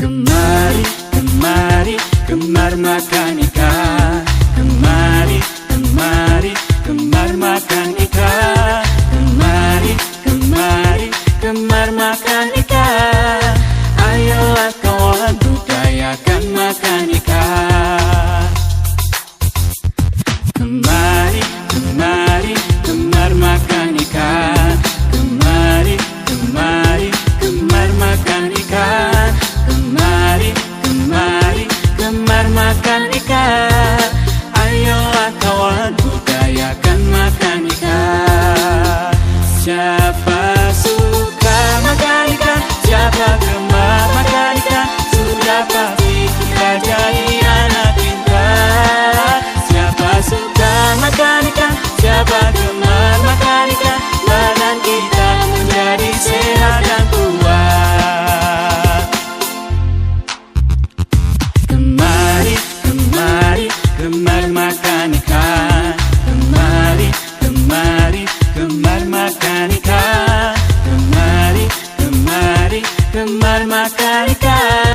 Kemari, kemari, gemar makan ikan. Kemari, kemari, gemar makan ikan. Kemari, kemari, gemar makan ikan. Ayolah kawan, budayakan makan ikan. Kemari, kemari, gemar makan ikan. Kemari, kemari, gemar makan ikan. Kemari, kemari, gemar makan ikan. Ayolah kawan, budayakan makan ikan. Siapa suka makan ikan? Siapa gemar makan ikan? Sudah pasti kita jadi anak pintar. Siapa suka makan ikan? Siapa gemar makan ikan? Badan kita menjadi sehat dan kuat. Kemari, kemari, gemar makan ikan. Kemari, kemari, gemar makan ikan. Kemari, kemari, gemar makan ikan.